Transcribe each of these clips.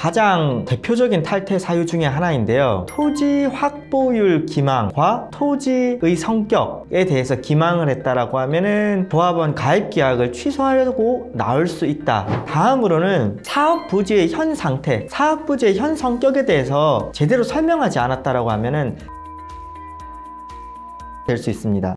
가장 대표적인 탈퇴 사유 중에 하나인데요. 토지 확보율 기망과 토지의 성격에 대해서 기망을 했다라고 하면은 조합원 가입 계약을 취소하려고 나올 수 있다. 다음으로는 사업 부지의 현 상태, 사업 부지의 현 성격에 대해서 제대로 설명하지 않았다라고 하면은 될 수 있습니다.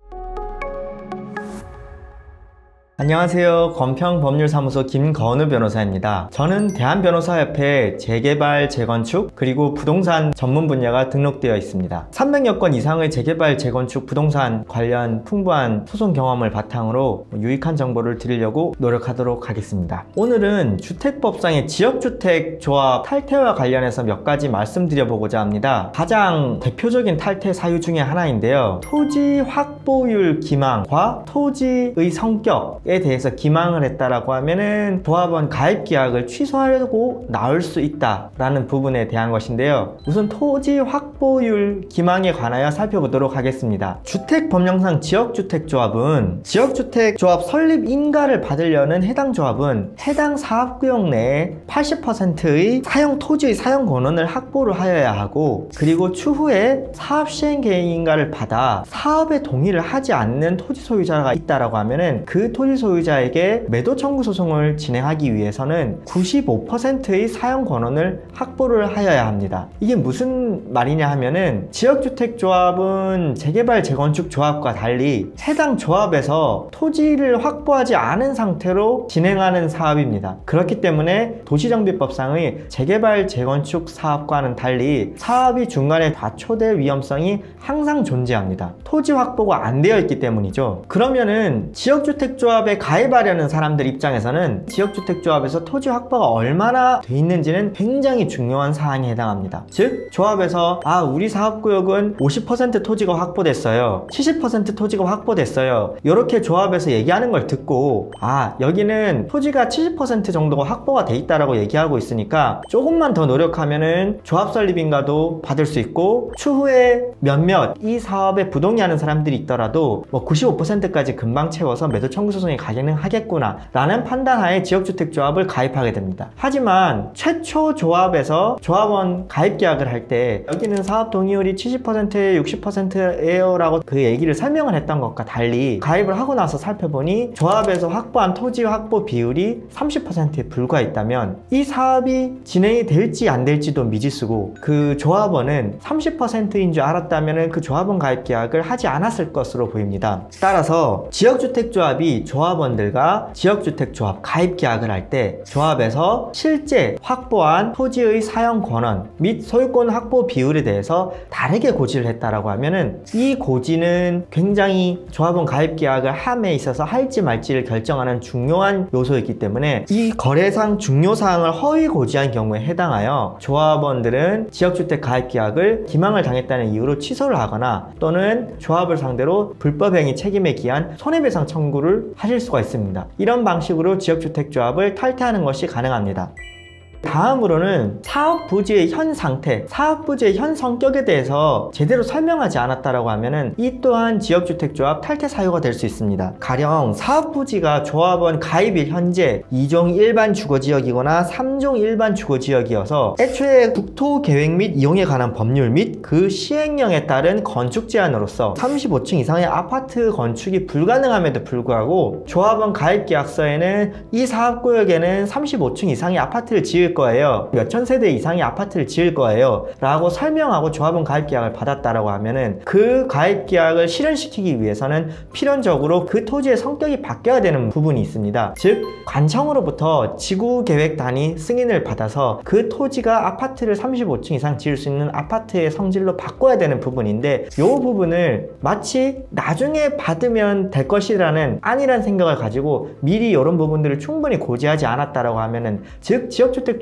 안녕하세요. 건평법률사무소 김건우 변호사입니다. 저는 대한변호사협회 재개발, 재건축, 그리고 부동산 전문 분야가 등록되어 있습니다. 300여 건 이상의 재개발, 재건축, 부동산 관련 풍부한 소송 경험을 바탕으로 유익한 정보를 드리려고 노력하도록 하겠습니다. 오늘은 주택법상의 지역주택 조합 탈퇴와 관련해서 몇 가지 말씀드려보고자 합니다. 가장 대표적인 탈퇴 사유 중에 하나인데요. 토지 확보율 기망과 토지의 성격 에 대해서 기망을 했다라고 하면은 조합원 가입 계약을 취소하려고 나올 수 있다라는 부분에 대한 것인데요. 우선 토지 확보율 기망에 관하여 살펴보도록 하겠습니다. 주택법령상 지역주택조합은 지역주택조합 설립 인가를 받으려는 해당 조합은 해당 사업구역 내에 80%의 사용 토지의 사용 권한을 확보를 하여야 하고, 그리고 추후에 사업 시행 계획 인가를 받아 사업에 동의를 하지 않는 토지 소유자가 있다라고 하면은 그 토지 소유자에게 매도 청구 소송을 진행하기 위해서는 95%의 사용 권한을 확보를 하여야 합니다. 이게 무슨 말이냐 하면은 지역주택조합은 재개발, 재건축 조합과 달리 해당 조합에서 토지를 확보하지 않은 상태로 진행하는 사업입니다. 그렇기 때문에 도시정비법상의 재개발, 재건축 사업과는 달리 사업이 중간에 과초될 위험성이 항상 존재합니다. 토지 확보가 안 되어 있기 때문이죠. 그러면은 지역주택조합에 가입하려는 사람들 입장에서는 지역주택조합에서 토지 확보가 얼마나 돼 있는지는 굉장히 중요한 사항에 해당합니다. 즉, 조합에서 우리 사업구역은 50% 토지가 확보됐어요, 70% 토지가 확보됐어요, 이렇게 조합에서 얘기하는 걸 듣고 여기는 토지가 70% 정도가 확보가 돼 있다라고 얘기하고 있으니까 조금만 더 노력하면은 조합 설립인가도 받을 수 있고, 추후에 몇몇 이 사업에 부동의하는 사람들이 있더라도 95%까지 금방 채워서 매도 청구 소송이 가능하겠구나 라는 판단하에 지역주택조합을 가입하게 됩니다. 하지만 최초 조합에서 조합원 가입 계약을 할 때 여기는 사업 동의율이 70%에 60%예요 라고 그 얘기를 설명을 했던 것과 달리 가입을 하고 나서 살펴보니 조합에서 확보한 토지 확보 비율이 30%에 불과했다면 이 사업이 진행이 될지 안 될지도 미지수고, 그 조합원은 30%인 줄 알았다면 그 조합원 가입 계약을 하지 않았을 것으로 보입니다. 따라서 지역주택조합이 조합원들과 지역주택조합 가입 계약을 할 때 조합에서 실제 확보한 토지의 사용 권한 및 소유권 확보 비율에 대해서 다르게 고지를 했다라고 하면은 이 고지는 굉장히 조합원 가입 계약을 함에 있어서 할지 말지를 결정하는 중요한 요소이기 때문에 이 거래상 중요 사항을 허위 고지한 경우에 해당하여 조합원들은 지역주택 가입 계약을 기망을 당했다는 이유로 취소를 하거나 또는 조합을 상대로 불법행위 책임에 기한 손해배상 청구를 하실 수가 있습니다. 이런 방식으로 지역주택조합을 탈퇴하는 것이 가능합니다. 다음으로는 사업 부지의 현 상태, 사업 부지의 현 성격에 대해서 제대로 설명하지 않았다라고 하면은 이 또한 지역주택조합 탈퇴 사유가 될 수 있습니다. 가령 사업 부지가 조합원 가입일 현재 2종 일반 주거지역이거나 3종 일반 주거지역이어서 애초에 국토계획 및 이용에 관한 법률 및 그 시행령에 따른 건축 제한으로서 35층 이상의 아파트 건축이 불가능함에도 불구하고 조합원 가입 계약서에는 이 사업구역에는 35층 이상의 아파트를 지을 거예요, 몇천 세대 이상의 아파트를 지을 거예요 라고 설명하고 조합원 가입 계약을 받았다라고 하면은 그 가입 계약을 실현시키기 위해서는 필연적으로 그 토지의 성격이 바뀌어야 되는 부분이 있습니다. 즉, 관청으로부터 지구계획 단위 승인을 받아서 그 토지가 아파트를 35층 이상 지을 수 있는 아파트의 성질로 바꿔야 되는 부분인데, 이 부분을 마치 나중에 받으면 될 것이라는 안일한 생각을 가지고 미리 이런 부분들을 충분히 고지하지 않았다라고 하면은, 즉 지역주택조합에서는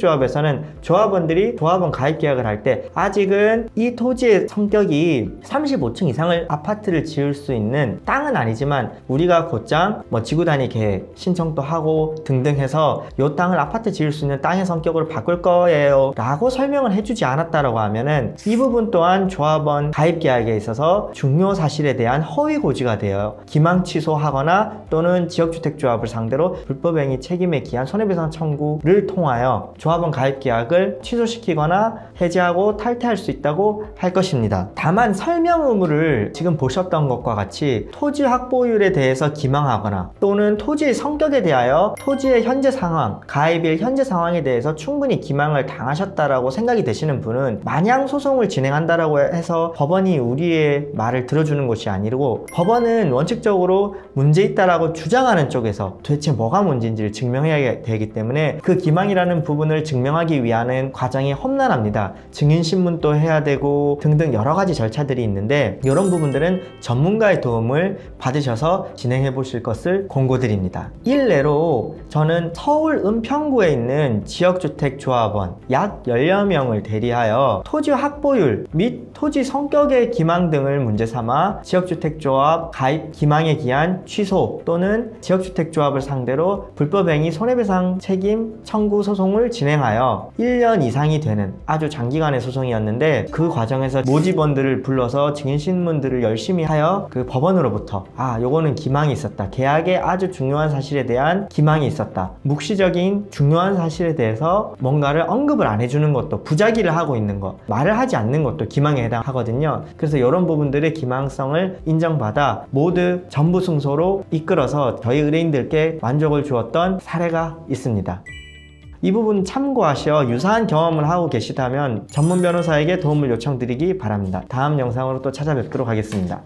조합원들이 조합원 가입 계약을 할 때 아직은 이 토지의 성격이 35층 이상을 아파트를 지을 수 있는 땅은 아니지만 우리가 곧장 지구 단위 계획 신청도 하고 등등 해서 이 땅을 아파트 지을 수 있는 땅의 성격으로 바꿀 거예요 라고 설명을 해주지 않았다라고 하면은 이 부분 또한 조합원 가입 계약에 있어서 중요 사실에 대한 허위 고지가 되어 기망 취소하거나 또는 지역주택조합을 상대로 불법행위 책임에 기한 손해배상 청구를 통하여 조합원 가입 계약을 취소시키거나 해지하고 탈퇴할 수 있다고 할 것입니다. 다만 설명 의무를 지금 보셨던 것과 같이 토지 확보율에 대해서 기망하거나 또는 토지의 성격에 대하여 토지의 현재 상황, 가입일 현재 상황에 대해서 충분히 기망을 당하셨다라고 생각이 되시는 분은 마냥 소송을 진행한다라고 해서 법원이 우리의 말을 들어주는 것이 아니고, 법원은 원칙적으로 문제 있다라고 주장하는 쪽에서 도대체 뭐가 문제인지를 증명해야 되기 때문에 그 기망이라는 부분을 증명하기 위한 과정이 험난합니다. 증인신문도 해야 되고 등등 여러 가지 절차들이 있는데, 이런 부분들은 전문가의 도움을 받으셔서 진행해 보실 것을 권고드립니다. 일례로 저는 서울 은평구에 있는 지역주택조합원 약 10여 명을 대리하여 토지 확보율 및 토지 성격의 기망 등을 문제 삼아 지역주택조합 가입 기망에 기한 취소 또는 지역주택조합을 상대로 불법행위 손해배상 책임 청구 소송을 진행하여 1년 이상이 되는 아주 장기간의 소송이었는데, 그 과정에서 모집원들을 불러서 증인신문들을 열심히 하여 그 법원으로부터 요거는 기망이 있었다, 계약에 아주 중요한 사실에 대한 기망이 있었다, 묵시적인 중요한 사실에 대해서 뭔가를 언급을 안 해주는 것도, 부작위를 하고 있는 것, 말을 하지 않는 것도 기망에 해당하거든요. 그래서 이런 부분들의 기망성을 인정받아 모두 전부 승소로 이끌어서 저희 의뢰인들께 만족을 주었던 사례가 있습니다. 이 부분 참고하셔 유사한 경험을 하고 계시다면 전문 변호사에게 도움을 요청드리기 바랍니다. 다음 영상으로 또 찾아뵙도록 하겠습니다.